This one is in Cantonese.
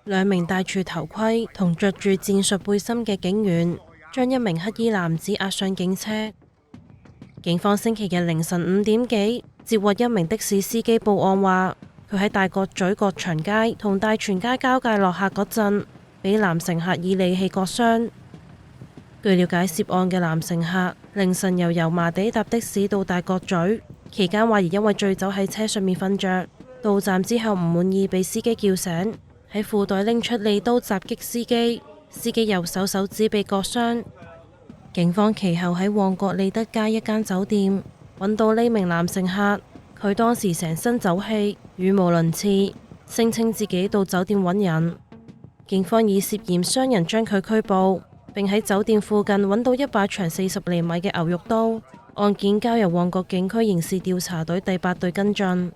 兩名戴住頭盔同着住戰術背心嘅警員將一名黑衣男子押上警車。警方星期日凌晨5點幾接獲一名的士司機報案話，佢喺大角咀角祥街同大全街交界落客嗰陣，俾男乘客以利器割傷。據了解，涉案嘅男乘客凌晨由油麻地搭的士到大角咀，期間懷疑因為醉酒喺車上面瞓着，到站之後唔滿意，被司機叫醒，喺褲袋拎出利刀襲擊司機，司機右手手指被割傷。警方其後喺旺角利德街一間酒店揾到呢名男乘客，佢當時成身酒氣，語無倫次，聲稱自己到酒店揾人。警方以涉嫌傷人將佢拘捕，並喺酒店附近揾到一把長40厘米嘅牛肉刀，案件交由旺角警區刑事調查隊第8隊跟進。